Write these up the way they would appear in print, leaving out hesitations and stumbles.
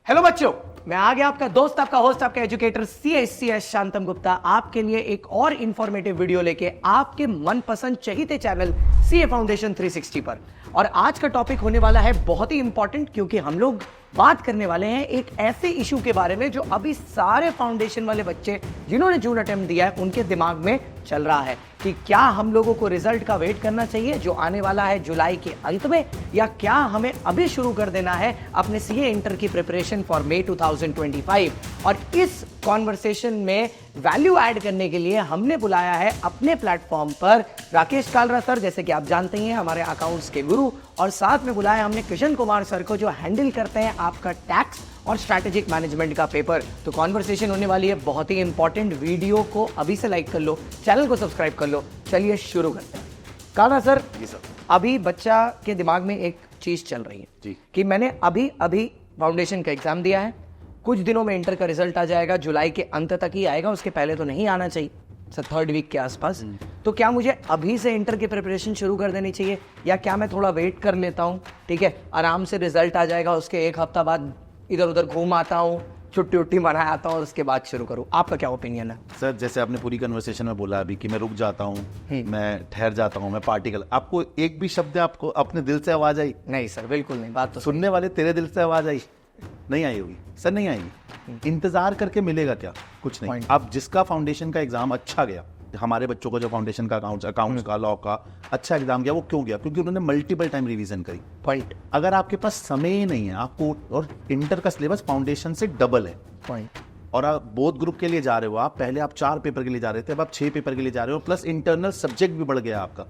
Hello बच्चों, मैं आ गया आपका दोस्त, आपका होस्ट, आपका एजुकेटर CSCS शांतम गुप्ता, आपके लिए एक और इंफॉर्मेटिव वीडियो लेके आपके मनपसंद चहीते चैनल CA फाउंडेशन 360 पर। और आज का टॉपिक होने वाला है बहुत ही इंपॉर्टेंट, क्योंकि हम लोग बात करने वाले हैं एक ऐसे इशू के बारे में जो अभी सारे फाउंडेशन वाले बच्चे जिन्होंने जून अटेम्प्ट दिया है उनके दिमाग में चल रहा है कि क्या हम लोगों को रिजल्ट का वेट करना चाहिए जो आने वाला है जुलाई के अंत में, या क्या हमें अभी शुरू कर देना है अपने CA इंटर की प्रिपरेशन फॉर मई 2025। और इस कॉन्वर्सेशन में वैल्यू ऐड करने के लिए हमने बुलाया है अपने प्लेटफॉर्म पर राकेश कालरा सर, जैसे कि आप जानते ही हैं हमारे अकाउंट्स के गुरु, और साथ में बुलाया हमने किशन कुमार सर को जो हैंडल करते हैं आपका टैक्स और स्ट्रैटेजिक मैनेजमेंट का पेपर। तो कॉन्वर्सेशन होने वाली है बहुत ही इंपॉर्टेंट। वीडियो को अभी से लाइक कर लो, चैनल को सब्सक्राइब कर लो। चलिए शुरू करते हैं। कालरा सर, जी सर। अभी बच्चा के दिमाग में एक चीज चल रही है जी कि मैंने अभी फाउंडेशन का एग्जाम दिया है, कुछ दिनों में इंटर का रिजल्ट आ जाएगा, जुलाई के अंत तक ही आएगा, उसके पहले तो नहीं आना चाहिए सर, 3rd वीक के आसपास। तो क्या मुझे अभी से इंटर की प्रिपरेशन शुरू कर देनी चाहिए, या क्या मैं थोड़ा वेट कर लेता हूँ, ठीक है, आराम से रिजल्ट आ जाएगा, उसके एक हफ्ता बाद इधर उधर घूम आता हूँ, छुट्टी उट्टी मना आता हूँ और उसके बाद शुरू करूँ? आपका क्या ओपिनियन है? सर, जैसे आपने पूरी कन्वर्सेशन में बोला अभी कि मैं रुक जाता हूँ, मैं ठहर जाता हूँ, मैं पार्टी कर, आपको एक भी शब्द आपको अपने दिल से आवाज आई? नहीं सर, बिल्कुल नहीं। बात तो सुनने वाले तेरे दिल से आवाज आई? नहीं आई होगी सर, नहीं आएगी। इंतजार करके मिलेगा क्या? कुछ नहीं। अब जिसका फाउंडेशन का एग्जाम अच्छा गया, हमारे बच्चों को जो फाउंडेशन का अकाउंट्स का, लॉ का अच्छा एग्जाम गया, वो क्यों गया? क्योंकि उन्होंने मल्टीपल टाइम रिवीजन करी। पॉइंट। अगर आपके पास समय ही नहीं है आपको, और इंटर का सिलेबस फाउंडेशन से डबल है, पॉइंट, और आप बोथ ग्रुप के लिए जा रहे हो, आप पहले आप 4 पेपर के लिए जा रहे थे, अब आप 6 पेपर के लिए जा रहे हो, प्लस इंटरनल सब्जेक्ट भी बढ़ गया आपका,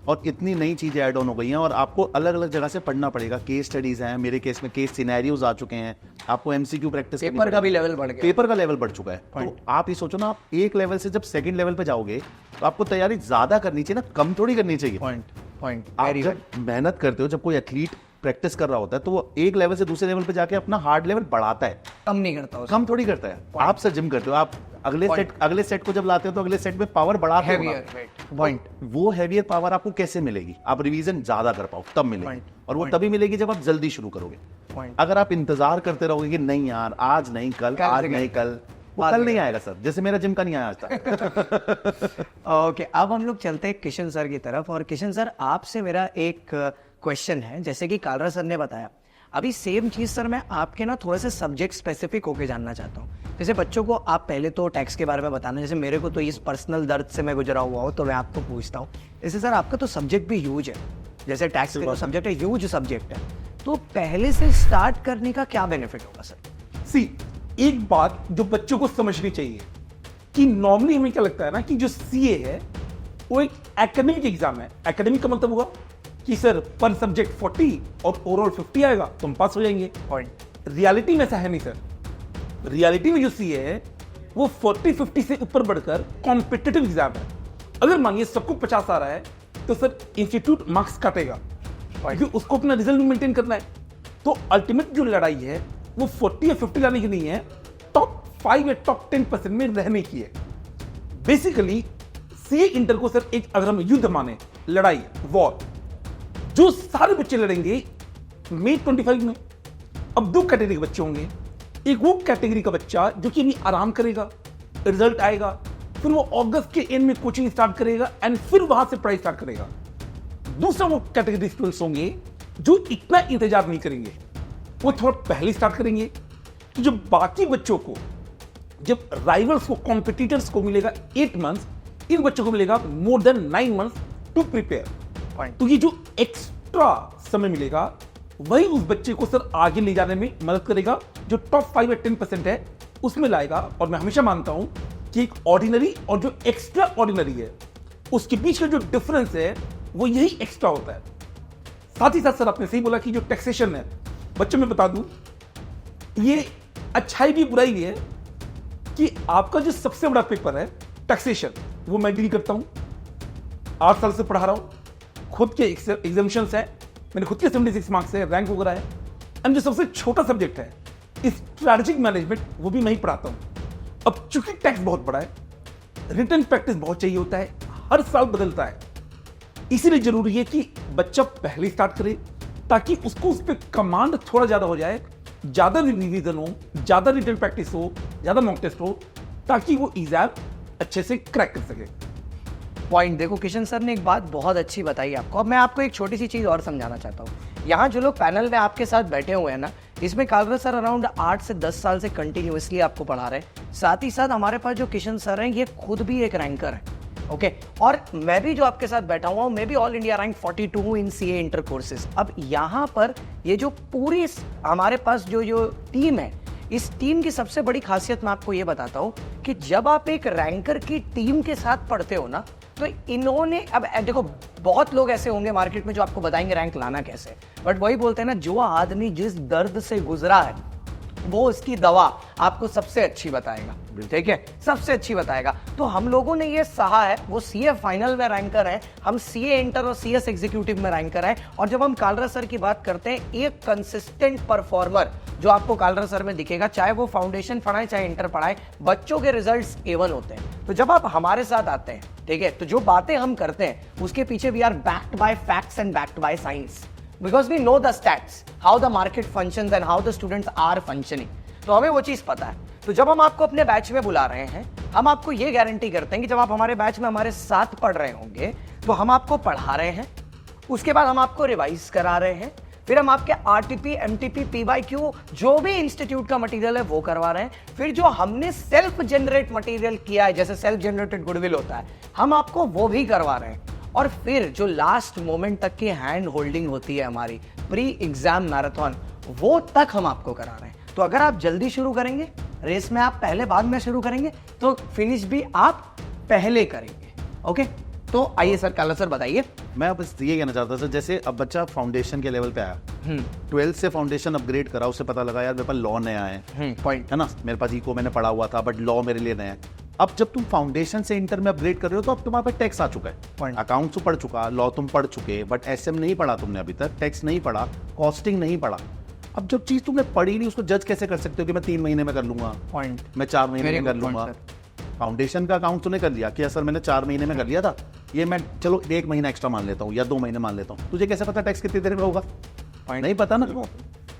और इतनी नई चीजें ऐड ऑन हो गई हैं, और आपको अलग अलग जगह से पढ़ना पड़ेगा। केस स्टडीज हैं, मेरे केस में केस सिनेरियोज आ चुके हैं, आपको MCQ प्रैक्टिस, पेपर का भी लेवल बढ़ गया, पेपर का लेवल बढ़ चुका है। तो आप ये सोचो ना, आप एक लेवल से जब सेकंड लेवल पे जाओगे तो आपको तैयारी ज्यादा करनी चाहिए ना, कम थोड़ी करनी चाहिए। पॉइंट। आप जब मेहनत करते हो, जब कोई एथलीट प्रैक्टिस कर रहा होता है तो वो एक लेवल से दूसरे लेवल पे जाके अपना हार्ड लेवल बढ़ाता है, कम नहीं करता, कम थोड़ी करता है। आप सर जिम करते हो, आप अगले सेट को जब लाते हो तो अगले सेट में पावर बढ़ाते हो। पॉइंट। वो हैवियर पावर आपको कैसे मिलेगी? आप रिवीजन ज्यादा कर पाओ तब मिलेगी, और वो तभी मिलेगी जब आप जल्दी शुरू करोगे। अगर आप इंतजार करते रहोगे कि नहीं यार आज नहीं कल, आज नहीं कल, वो कल नहीं आएगा सर, जैसे मेरा जिम का नहीं आया आज तक। ओके, अब हम लोग चलते हैं किशन सर की तरफ। और किशन सर, आपसे मेरा एक क्वेश्चन है, जैसे कि कालरा सर ने बताया, अभी सेम चीज सर मैं आपके ना थोड़ा सा सब्जेक्ट स्पेसिफिक होके जानना चाहता हूँ। जैसे बच्चों को आप पहले तो टैक्स के बारे में बताना, जैसे मेरे को तो इस पर्सनल दर्द से मैं गुजरा हुआ हूँ, तो मैं आपको पूछता हूँ। जैसे सर आपका तो सब्जेक्ट भी ह्यूज है, जैसे टैक्स का सब्जेक्ट है, ह्यूज सब्जेक्ट है, तो पहले से स्टार्ट करने का क्या बेनिफिट होगा सर? सी, एक बात जो बच्चों को समझनी चाहिए कि नॉर्मली हमें क्या लगता है ना कि जो CA है वो एक एकेडमिक एग्जाम है। एकेडमिक का मतलब हुआ कि सर पर सब्जेक्ट 40 और ओवरऑल 50 आएगा तो हम पास हो जाएंगे। रियलिटी में ऐसा है नहीं सर। रियलिटी में जो CA है वो 40-50 से ऊपर बढ़कर कॉम्पिटिटिव एग्जाम है। अगर मानिए सबको 50 आ रहा है तो सर इंस्टीट्यूट मार्क्स काटेगा, क्योंकि उसको अपना रिजल्ट मेंटेन करना है। तो अल्टीमेट जो लड़ाई है वो 40 या 50 लाने की नहीं है, टॉप 5 या टॉप 10% में रहने की है। बेसिकली CA इंटर को सर एक, अगर हम युद्ध माने, लड़ाई, वॉर, जो सारे बच्चे लड़ेंगे मई 25 में। अब 2 कैटेगरी के बच्चे होंगे। एक वो कैटेगरी का बच्चा जो कि अभी आराम करेगा, रिजल्ट आएगा, फिर वो अगस्त के एंड में कोचिंग स्टार्ट करेगा एंड फिर वहां से पढ़ाई स्टार्ट करेगा। दूसरा वो कैटेगरी स्टूडेंट्स होंगे जो इतना इंतजार नहीं करेंगे, वो थोड़ा पहले स्टार्ट करेंगे। तो जब बाकी बच्चों को, जब राइवल्स को, कॉम्पिटिटर्स को मिलेगा 8 मंथ्स, इन बच्चों को मिलेगा more than 9 months to prepare. तो ये जो एक्स्ट्रा समय मिलेगा वही उस बच्चे को सर आगे ले जाने में मदद करेगा, जो टॉप 5 या 10% है उसमें लाएगा। और मैं हमेशा मानता हूं कि एक ऑर्डिनरी और जो एक्स्ट्रा ऑर्डिनरी है उसके बीच का जो डिफरेंस है वो यही एक्स्ट्रा होता है। साथ ही साथ सर आपने सही बोला कि जो टैक्सेशन है, बच्चों में बता दूं, ये अच्छाई भी बुराई भी है कि आपका जो सबसे बड़ा पेपर है टैक्सेशन, वो मैं डील करता हूं, 8 साल से पढ़ा रहा हूं, खुद के एग्जामिशंस है, मेरे खुद के 76 मार्क्स है, रैंक वगैरह है। एंड जो सबसे छोटा सब्जेक्ट है स्ट्रैटेजिक मैनेजमेंट, वो भी मैं ही पढ़ाता हूं। अब चूंकि टैक्स बहुत बड़ा है, रिटर्न प्रैक्टिस बहुत चाहिए होता है, हर साल बदलता है, इसीलिए जरूरी है कि बच्चा पहले स्टार्ट करे ताकि उसको उस पर कमांड थोड़ा ज्यादा हो जाए ज्यादा रिवीजन हो, ज्यादा रिटेल प्रैक्टिस हो, ज्यादा मॉक टेस्ट हो, ताकि वो एग्जाम अच्छे से क्रैक कर सके। पॉइंट देखो, किशन सर ने एक बात बहुत अच्छी बताई आपको। अब मैं आपको एक छोटी सी चीज और समझाना चाहता हूँ। यहाँ जो लोग पैनल में आपके साथ बैठे हुए हैं ना, इसमें कालरा सर अराउंड 8 से 10 साल से कंटिन्यूअसली आपको पढ़ा रहे हैं। साथ ही साथ हमारे पास जो किशन सर हैं, ये खुद भी एक रैंकर है, ओके। और मैं भी जो आपके साथ बैठा हुआ हूँ, मैं भी ऑल इंडिया रैंक 42 हूँ इन सीए इंटर कोर्सेज। अब यहाँ पर ये जो पूरी हमारे पास जो टीम है, इस टीम की सबसे बड़ी खासियत मैं आपको ये बताता हूँ कि जब आप एक रैंकर की टीम के साथ पढ़ते हो ना, तो इन्होंने, अब देखो बहुत लोग ऐसे होंगे मार्केट में जो आपको बताएंगे रैंक लाना कैसे, बट वही बोलते हैं ना, जो आदमी जिस दर्द से गुजरा है वो उसकी दवा आपको सबसे अच्छी बताएगा, ठीक है, सबसे अच्छी बताएगा। तो हम लोगों ने ये सहा है, वो सीए फाइनल में रैंकर है, हम सीए इंटर और सीएस एग्जीक्यूटिव में रैंकर है। और जब हम कालरा सर की बात करते हैं, एक कंसिस्टेंट परफॉर्मर जो आपको कालरा सर में दिखेगा, चाहे वो फाउंडेशन पढ़ाए चाहे इंटर पढ़ाए, बच्चों के रिजल्ट्स A1 होते हैं। तो जब आप हमारे साथ आते हैं, ठीक है, तो जो बातें हम करते हैं उसके पीछे we are backed by facts and backed by science, because we know the stats, how the market functions and how the students are functioning। तो हमें वो चीज पता है। तो जब हम आपको अपने बैच में बुला रहे हैं, हम आपको ये गारंटी करते हैं कि जब आप हमारे बैच में हमारे साथ पढ़ रहे होंगे, तो हम आपको पढ़ा रहे हैं, उसके बाद हम आपको रिवाइज करा रहे हैं, फिर हम आपके आरटीपी, एमटीपी, पीवाईक्यू जो भी इंस्टीट्यूट का मटेरियल है वो करवा रहे हैं, फिर जो हमने सेल्फ जनरेट मटेरियल किया है, जैसे सेल्फ जनरेटेड गुडविल होता है, हम आपको वो भी करवा रहे हैं। और फिर जो लास्ट मोमेंट तक की हैंड होल्डिंग होती है हमारी प्री एग्जाम मैराथन, वो तक हम आपको करा रहे हैं। तो अगर आप जल्दी शुरू करेंगे, रेस में आप पहले बाद में शुरू करेंगे, तो फिनिश भी आप पहले करेंगे, ओके। तो आइए सर, काला सर बताइए। मैं बस ये कहना चाहता था सर, जैसे अब बच्चा फाउंडेशन के लेवल पे आया, 12th से फाउंडेशन अपग्रेड करा, उससे पता लगा यार मेरे पास लॉ नया है, पॉइंट है ना, मेरे पास इको मैंने पढ़ा हुआ था बट लॉ मेरे लिए नया है। अब जब तुम फाउंडेशन से इंटर में अपग्रेड कर रहे हो, तो अब तुम्हारे पास टैक्स आ चुका है, अकाउंट्स तो पढ़ चुका, लॉ तुम पढ़ चुके, बट एसएम नहीं पढ़ा तुमने अभी तक, टैक्स नहीं पढ़ा, कॉस्टिंग नहीं पढ़ा। अब जब चीज तुमने पढ़ी नहीं, उसको जज कैसे कर सकते हो कि मैं 3 महीने में कर लूंगा, पॉइंट, मैं 4 महीने में कर लूंगा। फाउंडेशन का अकाउंट तूने कर लिया कि सर मैंने 4 महीने में कर लिया था, ये मैं चलो 1 महीना एक्स्ट्रा मान लेता हूँ या 2 महीने मान लेता हूँ, तुझे कैसे पता टैक्स कितनी देर में होगा, नहीं पता ना।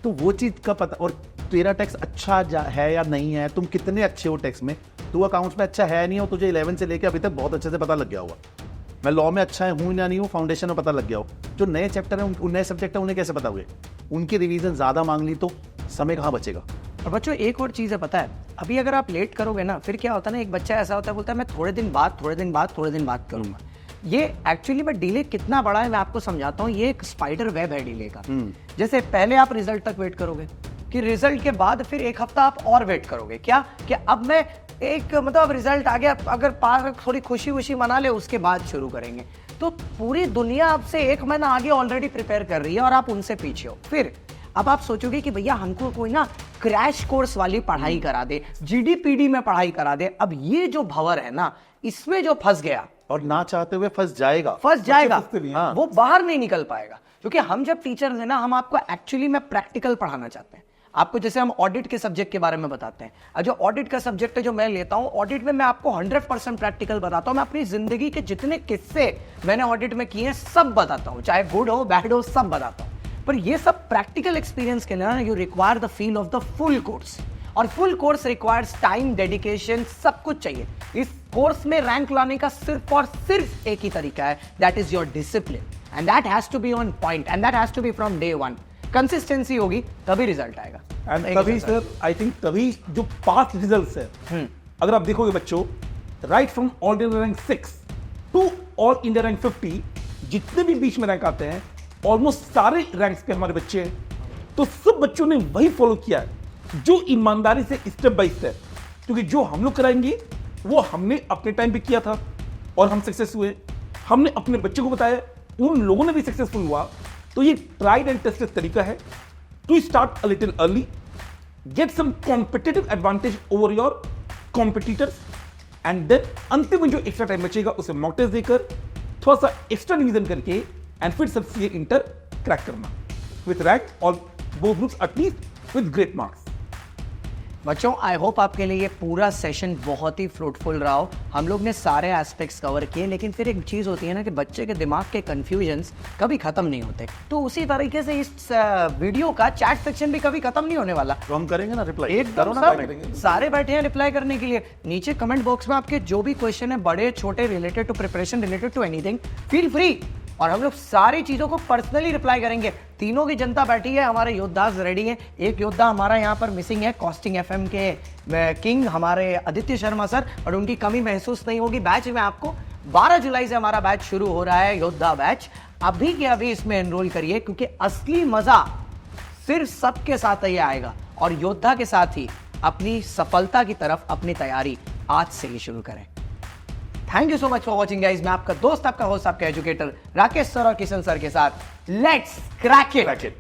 तो वो चीज का पता, और तेरा टैक्स अच्छा है या नहीं है, तुम कितने अच्छे हो टैक्स में, तू अकाउंट्स में अच्छा है नहीं हो, तुझे 11 से लेके अभी तक बहुत अच्छे से पता लग गया होगा, मैं लॉ में अच्छा हूँ या नहीं हूँ, फाउंडेशन में पता लग गया हो। जो नए चैप्टर है, नए सब्जेक्ट है, उन्हें कैसे पता हुए, उनकी रिवीजन ज्यादा मांग ली तो समय कहाँ बचेगा। और बच्चों एक और चीज़ है, पता है, अभी अगर आप लेट करोगे ना, फिर क्या होता है ना, एक बच्चा ऐसा होता है, बोलता है मैं थोड़े दिन बाद करूंगा। ये एक्चुअली में डिले कितना बड़ा है मैं आपको समझाता हूँ। ये एक स्पाइडर वेब है डिले का। जैसे पहले आप रिजल्ट तक वेट करोगे, कि रिजल्ट के बाद फिर 1 हफ्ता आप और वेट करोगे, क्या कि अब मैं एक मतलब रिजल्ट आ गया, अगर पार थोड़ी खुशी खुशी मना ले, उसके बाद शुरू करेंगे। तो पूरी दुनिया आपसे 1 महीना आगे ऑलरेडी प्रिपेयर कर रही है और आप उनसे पीछे हो। फिर अब आप सोचोगे कि भैया हमको कोई ना क्रैश कोर्स वाली पढ़ाई करा दे, जीडीपीडी में पढ़ाई करा दे। अब ये जो भंवर है ना, इसमें जो फंस गया और ना चाहते हुए फंस जाएगा, हाँ। वो बाहर नहीं निकल पाएगा। क्योंकि हम जब टीचर्स हैं ना, हम आपको एक्चुअली में प्रैक्टिकल पढ़ाना चाहते हैं। आपको जैसे हम ऑडिट के सब्जेक्ट के बारे में बताते हैं, जो ऑडिट का सब्जेक्ट है जो मैं लेता हूं, ऑडिट में मैं आपको 100% प्रैक्टिकल बताता हूं। मैं अपनी जिंदगी के जितने किस्से मैंने ऑडिट में किए हैं सब बताता हूं, चाहे गुड हो बैड हो, सब बताता हूं। पर ये सब प्रैक्टिकल एक्सपीरियंस के लिए you require the feel of the full course, और full course requires time, dedication, सब कुछ चाहिए। इस कोर्स में रैंक लाने का सिर्फ और सिर्फ एक ही तरीका है, that is your discipline, and that has to be on point, and that has to be from day 1। Consistency होगी तभी रिजल्ट आएगा। एंड तभी सर, आई थिंक तभी जो पास्ट रिजल्ट्स है, अगर आप देखोगे बच्चों, right from all India rank 6 to all India rank 50, जितने भी बीच में रैंक आते हैं, ऑलमोस्ट सारे रैंक्स पे हमारे बच्चे हैं। तो सब बच्चों ने वही फॉलो किया है, जो ईमानदारी से स्टेप बाय स्टेप, क्योंकि जो हम लोग कराएंगे वो हमने अपने टाइम पे किया था और हम सक्सेस हुए, हमने अपने बच्चों को बताया, उन लोगों ने भी सक्सेसफुल हुआ। तो ये ट्राइड एंड टेस्टेड तरीका है to start a little early, get some competitive advantage over your competitors, and then अंतिम में जो एक्स्ट्रा टाइम बचेगा उसे मॉक टेस्ट देकर थोड़ा सा एक्स्ट्रा रिवीजन करके एंड फिर सब सीए इंटर क्रैक करना विथ रैंक और both groups at least with great marks. बच्चों आई होप आपके लिए ये पूरा सेशन बहुत ही फ्रूटफुल रहा हो। हम लोग ने सारे एस्पेक्ट्स कवर किए, लेकिन फिर एक चीज़ होती है ना कि बच्चे के दिमाग के कन्फ्यूजन्स कभी ख़त्म नहीं होते। तो उसी तरीके से इस वीडियो का चैट सेक्शन भी कभी ख़त्म नहीं होने वाला। तो हम करेंगे ना रिप्लाई, एकदम सब सारे बैठे हैं रिप्लाई करने के लिए। नीचे कमेंट बॉक्स में आपके जो भी क्वेश्चन है, बड़े छोटे, related to preparation, related to anything, feel free, और हम लोग सारी चीजों को पर्सनली रिप्लाई करेंगे। तीनों की जनता बैठी है, हमारे योद्धा रेडी हैं। एक योद्धा हमारा यहाँ पर मिसिंग है, कॉस्टिंग एफएम के किंग हमारे आदित्य शर्मा सर, और उनकी कमी महसूस नहीं होगी। बैच में आपको 12 जुलाई से हमारा बैच शुरू हो रहा है, योद्धा बैच। अभी के अभी इसमें एनरोल करिए, क्योंकि असली मजा सिर्फ सबके साथ ही आएगा, और योद्धा के साथ ही अपनी सफलता की तरफ अपनी तैयारी आज से ही शुरू करें। Thank you so much for watching guys. मैं आपका दोस्त, आपका होस्ट, आपका एजुकेटर राकेश सर और किशन सर के साथ लेट्स क्रैक इट।